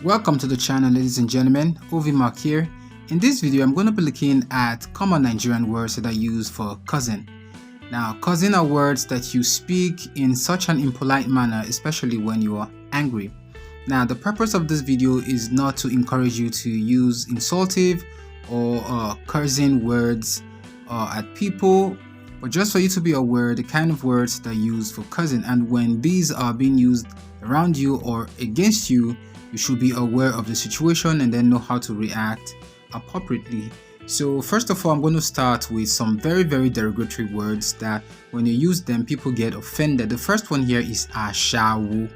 Welcome to the channel, ladies and gentlemen. Ovi Mark here. In this video, I'm going to be looking at common Nigerian words that are used for cousin. Now, cousin are words that you speak in such an impolite manner, especially when you are angry. Now, the purpose of this video is not to encourage you to use insultive or cursing words at people, but just for you to be aware the kind of words that are used for cousin, and when these are being used around you or against you, you should be aware of the situation and then know how to react appropriately. So first of all, I'm going to start with some very derogatory words that when you use them, people get offended. The first one here is ashawo.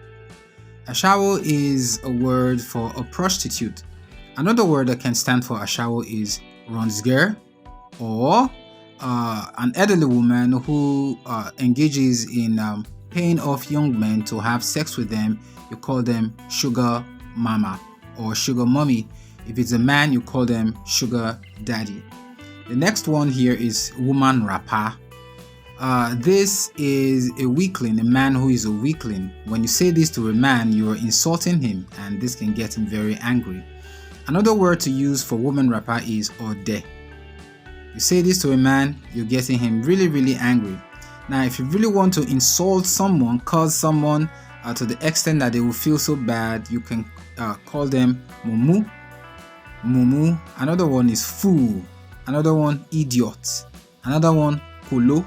Ashawo is a word for a prostitute. Another word that can stand for ashawo is ronsger, or an elderly woman who engages in paying off young men to have sex with them. You call them sugar mama or sugar mommy. If it's a man, you call them sugar daddy. The next one here is woman rapper. This is a weakling, a man who is a weakling. When you say this to a man, you are insulting him, and this can get him very angry. Another word to use for woman rapper is ode. You say this to a man, you're getting him really angry. Now, if you really want to insult someone, cause someone to the extent that they will feel so bad, you can call them mumu. Mumu. Another one is fool. Another one idiot. Another one kolo.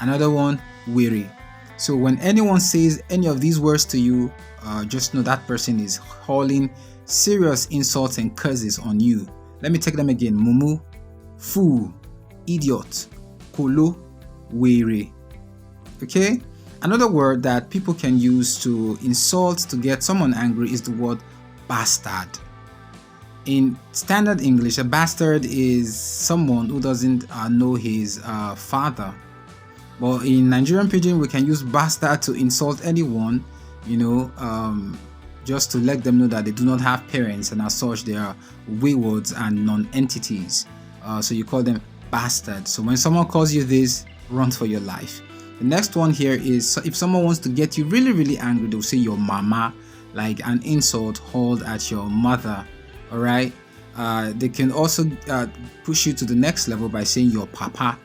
Another one weary. So when anyone says any of these words to you, just know that person is hurling serious insults and curses on you. Let me take them again. Mumu, fool, idiot, kolo, weary. Okay? Another word that people can use to insult, to get someone angry, is the word bastard. In standard English, a bastard is someone who doesn't know his father. But in Nigerian Pidgin, we can use bastard to insult anyone, just to let them know that they do not have parents, and as such, they are waywards and non-entities. So you call them bastard. So when someone calls you this, run for your life. The next one here is, if someone wants to get you really angry, they'll say your mama, like an insult hurled at your mother. All right. They can also push you to the next level by saying your papa.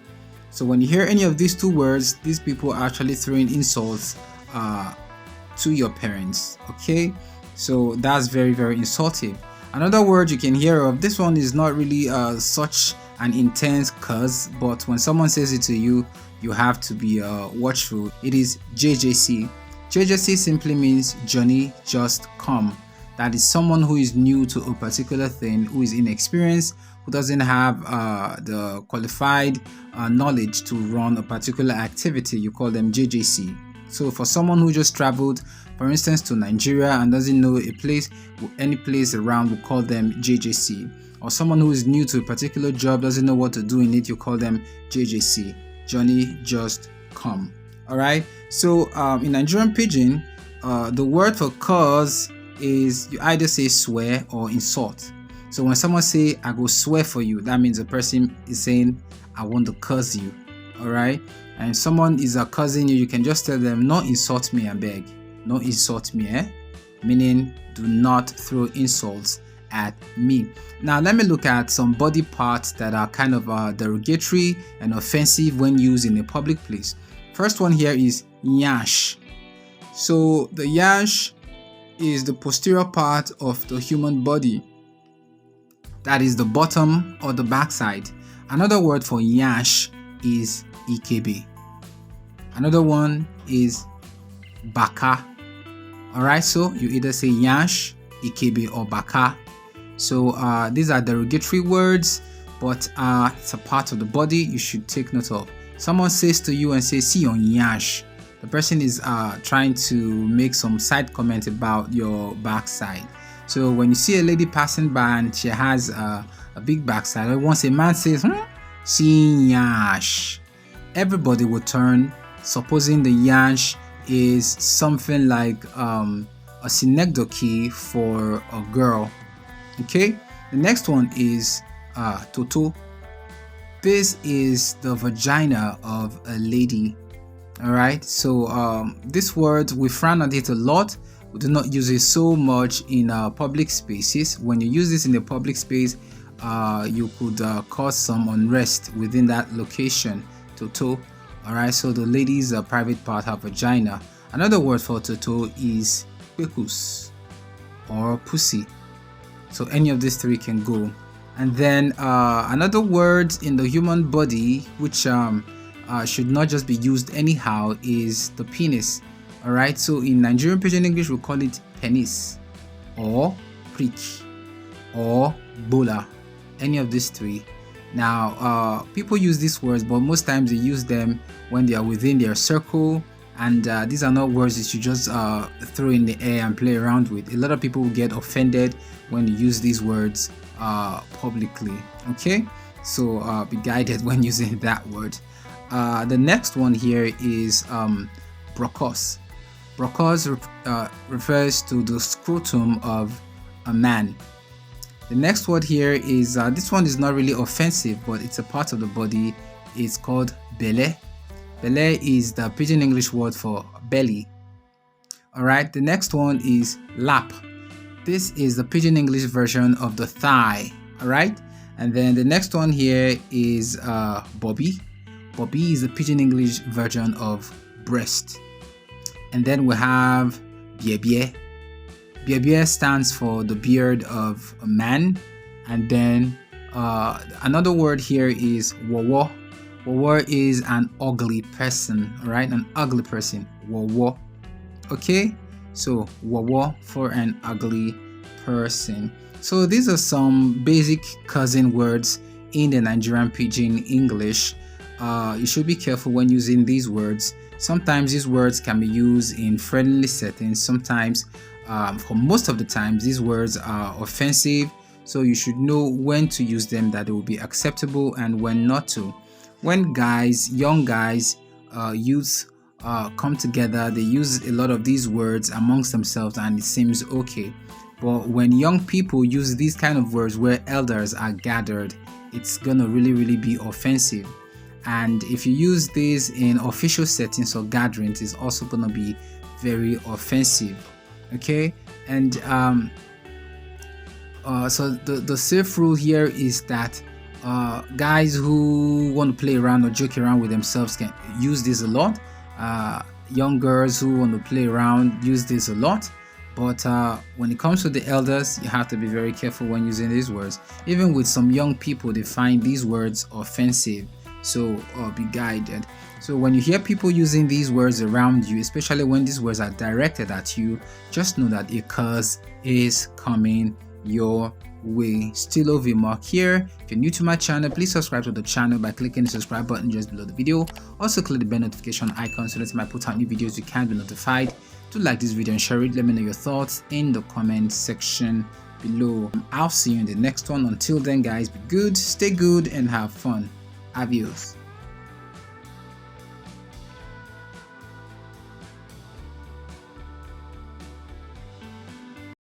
So when you hear any of these two words, these people are actually throwing insults to your parents. Okay. So that's very insulting. Another word you can hear of, this one is not really such an intense curse, but when someone says it to you, you have to be watchful. It is JJC. JJC simply means Johnny Just Come. That is someone who is new to a particular thing, who is inexperienced, who doesn't have the qualified knowledge to run a particular activity. You call them JJC. So for someone who just traveled, for instance, to Nigeria and doesn't know a place, any place around, we call them JJC. Or someone who is new to a particular job, doesn't know what to do in it, you call them JJC. Johnny Just Come. Alright, so in Nigerian Pidgin, the word for cause is, you either say swear or insult. So when someone say I go swear for you, that means the person is saying I want to curse you. Alright, and someone is cursing you, you can just tell them, no insult me, I beg. No insult me, meaning do not throw insults at me. Now let me look at some body parts that are kind of derogatory and offensive when used in a public place. First one here is yash. So the yash is the posterior part of the human body. That is the bottom or the backside. Another word for yash is ikebe. Another one is baka. Alright, so you either say yash, ikebe, or baka. So these are derogatory words, but it's a part of the body you should take note of. Someone says to you and says, see on yash. The person is trying to make some side comment about your backside. So when you see a lady passing by and she has a big backside, or once a man says, see yash, everybody will turn, supposing the yash is something like a synecdoche for a girl. Okay, the next one is toto. This is the vagina of a lady. All right, so this word, we frown at it a lot, We do not use it so much in public spaces. When you use this in a public space, you could cause some unrest within that location. Toto. Alright, so the ladies' private part have vagina. Another word for toto is pekus or pussy. So any of these three can go. And then another word in the human body, which should not just be used anyhow, is the penis. Alright, so in Nigerian Pidgin English, we call it penis or prick or bola. Any of these three. Now, people use these words, but most times they use them when they are within their circle, and these are not words that you just throw in the air and play around with. A lot of people will get offended when you use these words publicly. Okay, so be guided when using that word. The next one here is brocos. Brocos refers to the scrotum of a man. The next word here is, this one is not really offensive, but it's a part of the body. It's called belle. Belle is the Pidgin English word for belly. Alright, the next one is lap. This is the Pidgin English version of the thigh. Alright, and then the next one here is bobby. Bobby is the Pidgin English version of breast. And then we have biebie. Biebie stands for the beard of a man. And then another word here is wowo. Wowo is an ugly person, right? An ugly person. Wowo. Okay? So wowo for an ugly person. So these are some basic cousin words in the Nigerian Pidgin English. You should be careful when using these words. Sometimes these words can be used in friendly settings. Sometimes, for most of the times, these words are offensive. So you should know when to use them, that it will be acceptable, and when not to. When young guys, youths come together, they use a lot of these words amongst themselves and it seems okay. But when young people use these kind of words where elders are gathered, it's gonna really be offensive. And if you use this in official settings or gatherings, it's also gonna be very offensive. Okay, and so the safe rule here is that guys who want to play around or joke around with themselves can use this a lot. Young girls who want to play around use this a lot. But when it comes to the elders, you have to be very careful when using these words. Even with some young people, they find these words offensive. So be guided. So when you hear people using these words around you, especially when these words are directed at you, just know that a curse is coming your way. Still over Mark here. If you're new to my channel, please subscribe to the channel by clicking the subscribe button just below the video. Also click the bell notification icon so that when I put out new videos you can be notified. Do like this video and share it. Let me know your thoughts in the comment section below. I'll see you in the next one. Until then guys, be good, stay good and have fun. Adios.